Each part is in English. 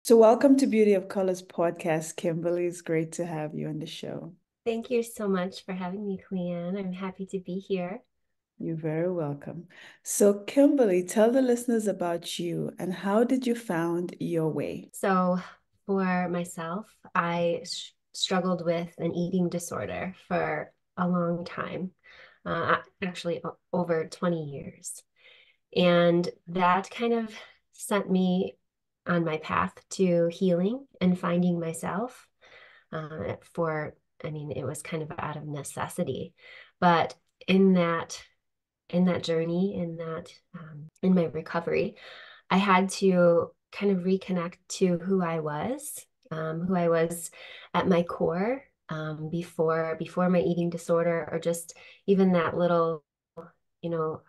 So, welcome to Beauty of Colors podcast, Kimberly. It's great to have you on the show. Thank you so much for having me, Cleanne. I'm happy to be here. You're very welcome. So, Kimberly, tell the listeners about you and how did you found your way? So, for myself, I struggled with an eating disorder for a long time, actually over 20 years. And that kind of sent me on my path to healing and finding myself I mean, it was kind of out of necessity. But in that in that journey, in my recovery, I had to kind of reconnect to who I was at my core, before my eating disorder, or just even that little, you know,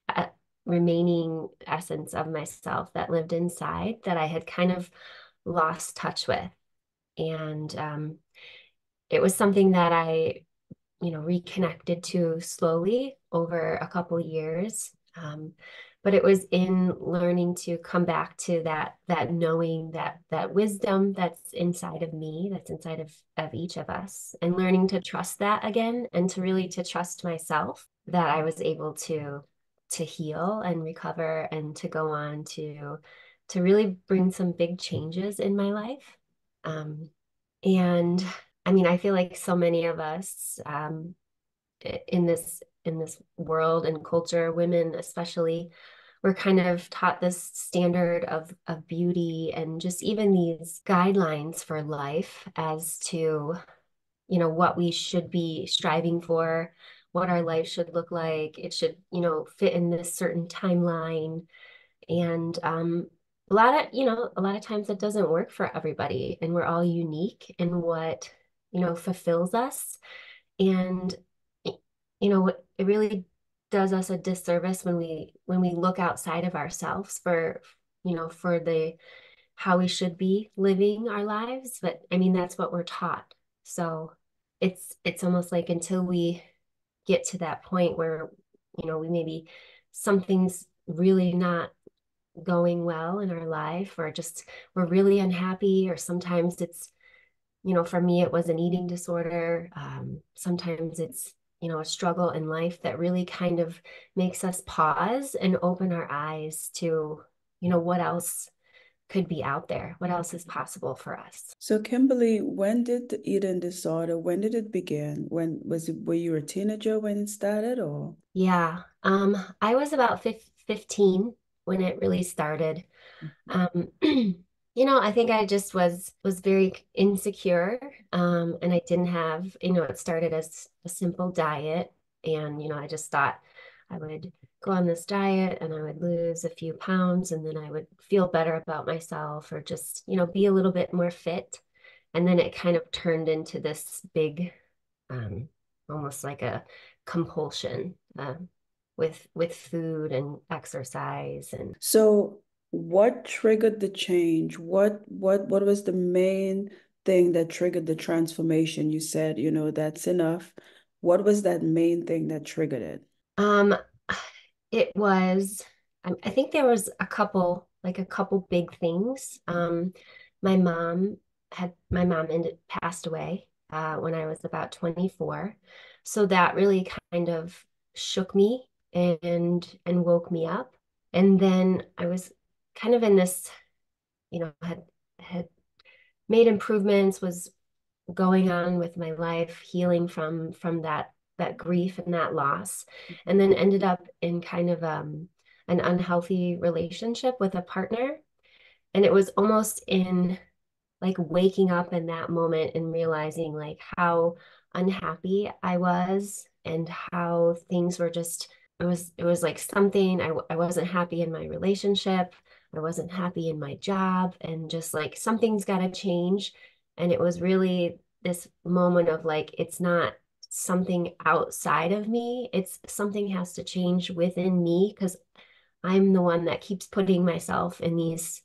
uh, remaining essence of myself that lived inside that I had kind of lost touch with. And it was something that I reconnected to slowly over a couple years. But it was in learning to come back to that knowing, that wisdom that's inside of me, that's inside of each of us, and learning to trust that again, and to trust myself, that I was able to heal and recover, and to go on to really bring some big changes in my life. And I mean, I feel like so many of us, in this world and culture, women especially, we're kind of taught this standard of beauty, and just even these guidelines for life as to, what we should be striving for, what our life should look like. It should, fit in this certain timeline. And a lot of times it doesn't work for everybody, and we're all unique in what, fulfills us. And it really does us a disservice when we look outside of ourselves for, for the how we should be living our lives. But I mean, that's what we're taught. So it's almost like, until we get to that point where, we maybe something's really not going well in our life, or just we're really unhappy, or sometimes it's, for me, it was an eating disorder. Sometimes it's, a struggle in life that really kind of makes us pause and open our eyes to, what else could be out there, what else is possible for us. So, Kimberly, when did the eating disorder, when did it begin? When was it, were you a teenager when it started or? Yeah, I was about 15 when it really started. Um, I think I just was very insecure, and I didn't have, it started as a simple diet, and I just thought I would go on this diet and I would lose a few pounds, and then I would feel better about myself, or just, be a little bit more fit. And then it kind of turned into this big, um, almost like a compulsion, with food and exercise. And So, what triggered the change? What was the main thing that triggered the transformation? You said, that's enough. What was that main thing that triggered it? Um, it was, I think there was a couple big things. My mom passed away, when I was about 24. So that really kind of shook me and woke me up. And then I was kind of in this, had made improvements, was going on with my life, healing from that grief and that loss, and then ended up in kind of an unhealthy relationship with a partner. And it was almost in like waking up in that moment and realizing like how unhappy I was, and how things were just, it was like something, I wasn't happy in my relationship, I wasn't happy in my job, and just like something's got to change. And it was really this moment of like, it's not something outside of me, it's something has to change within me, because I'm the one that keeps putting myself in these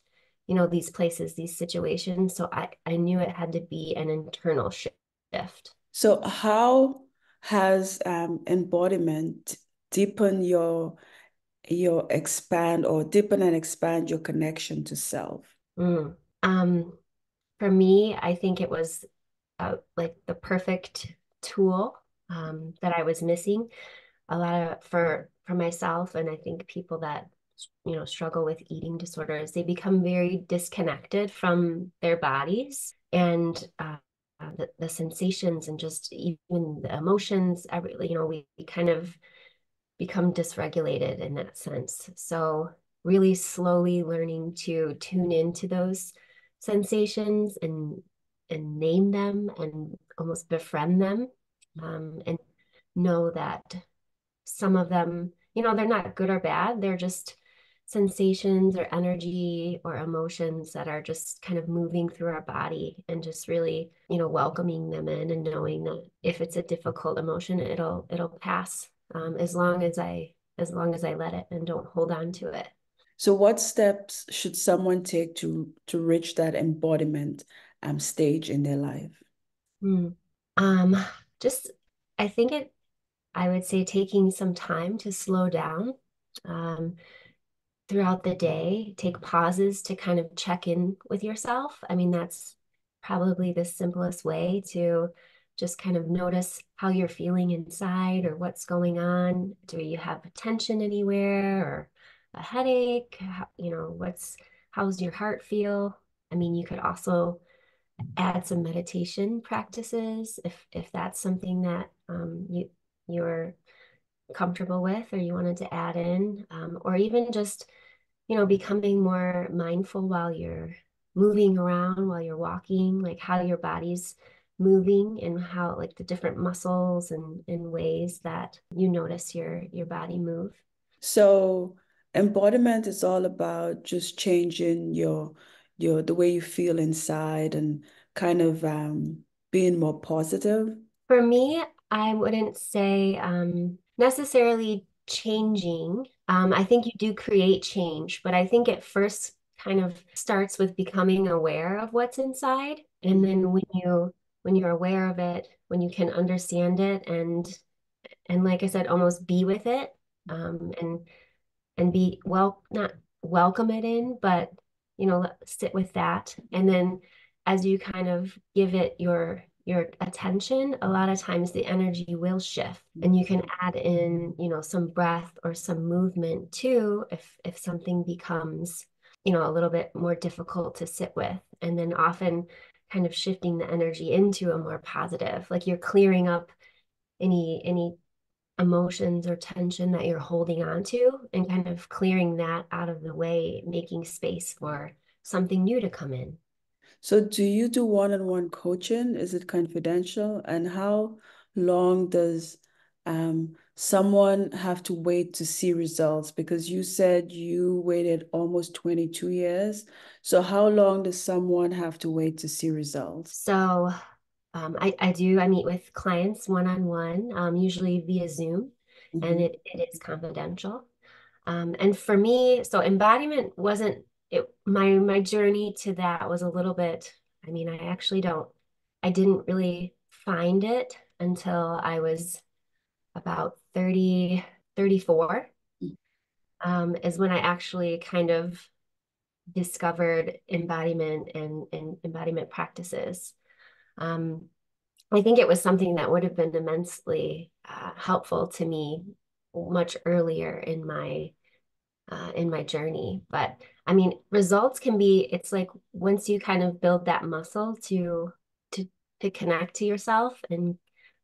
places, these situations. So I knew it had to be an internal shift. So, how has embodiment deepened your expand or deepen and expand your connection to self? Mm. Um, for me, I think it was like the perfect tool that I was missing. A lot of for myself, and I think people that struggle with eating disorders, they become very disconnected from their bodies and the sensations and just even the emotions. We kind of become dysregulated in that sense. So really slowly learning to tune into those sensations and name them and almost befriend them, and know that some of them, they're not good or bad. They're just sensations or energy or emotions that are just kind of moving through our body, and just really, welcoming them in and knowing that if it's a difficult emotion, it'll pass, as long as I let it and don't hold on to it. So what steps should someone take to reach that embodiment stage in their life? Hmm. Um, just I think I would say taking some time to slow down. Um, Throughout the day, take pauses to kind of check in with yourself. I mean, that's probably the simplest way to just kind of notice how you're feeling inside or what's going on. Do you have tension anywhere or a headache? How's your heart feel? I mean, you could also add some meditation practices if that's something that you're comfortable with or you wanted to add in, or even just becoming more mindful while you're moving around, while you're walking, like how your body's moving and how like the different muscles and ways that you notice your body move. So embodiment is all about just changing your the way you feel inside and kind of being more positive. For me, I wouldn't say necessarily changing. I think you do create change, but I think it first kind of starts with becoming aware of what's inside. And then when you're aware of it, when you can understand it and like I said, almost be with it, and be not welcome it in, but sit with that. And then as you kind of give it your attention, a lot of times the energy will shift and you can add in, some breath or some movement too if something becomes, a little bit more difficult to sit with. And then often kind of shifting the energy into a more positive, like you're clearing up any emotions or tension that you're holding on to and kind of clearing that out of the way, making space for something new to come in. So do you do one-on-one coaching? Is it confidential? And how long does someone have to wait to see results? Because you said you waited almost 22 years. So how long does someone have to wait to see results? So I meet with clients one-on-one, usually via Zoom, and Mhm. it is confidential. And for me, so embodiment wasn't it my journey to that was a little bit, I mean, I didn't really find it until I was about 34, is when I actually kind of discovered embodiment and embodiment practices. Um, I think it was something that would have been immensely helpful to me much earlier in my journey. But I mean, results can be, it's like once you kind of build that muscle to to connect to yourself and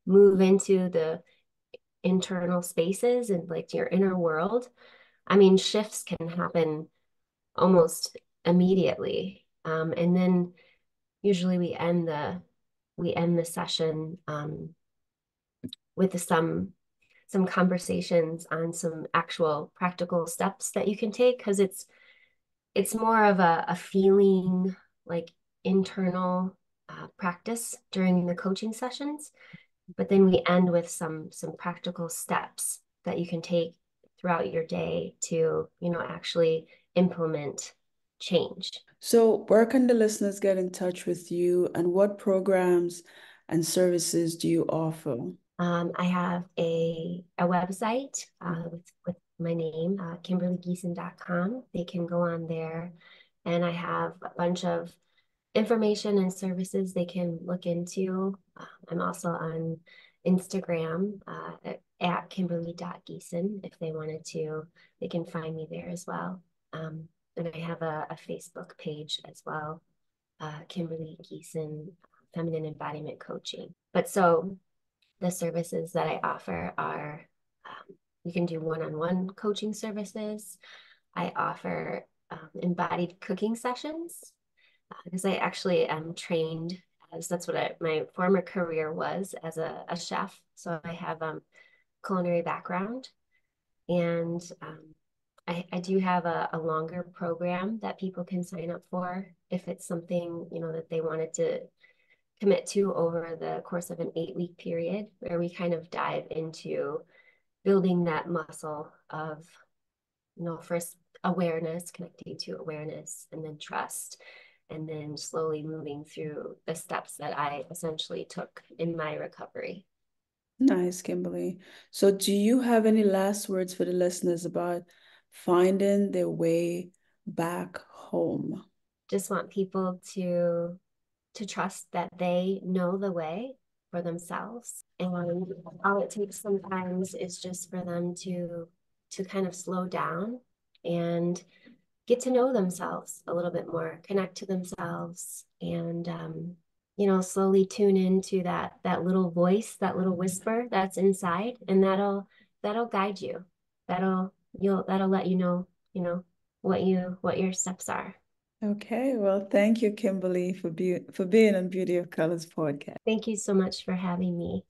move into the internal spaces and like to your inner world. I mean, shifts can happen almost immediately. And then usually we end the session with some conversations on some actual practical steps that you can take because it's more of a feeling like internal practice during the coaching sessions, but then we end with some practical steps that you can take throughout your day to actually implement change. So where can the listeners get in touch with you and what programs and services do you offer? I have a website with my name, kimberlygiesin.com. They can go on there, and I have a bunch of information and services they can look into. I'm also on Instagram at Kimberly.Giesin. If they wanted to, they can find me there as well. And I have a Facebook page as well, Kimberly Giesin, Feminine Embodiment Coaching. But so the services that I offer are you can do one-on-one coaching services. I offer embodied cooking sessions because I actually am trained as that's what my former career was as a chef. So I have culinary background, and I do have a longer program that people can sign up for if it's something that they wanted to commit to over the course of an 8-week period, where we kind of dive into building that muscle of first awareness, connecting to awareness, and then trust, and then slowly moving through the steps that I essentially took in my recovery. Nice, Kimberly. So, do you have any last words for the listeners about finding their way back home? Just want people to trust that they know the way for themselves, and all it takes sometimes is just for them to kind of slow down and get to know themselves a little bit more, connect to themselves, and slowly tune into that little voice, that little whisper that's inside, and that'll guide you. That'll let you know what your steps are. Okay, well, thank you, Kimberly, for being on Beauty of Colors podcast. Thank you so much for having me.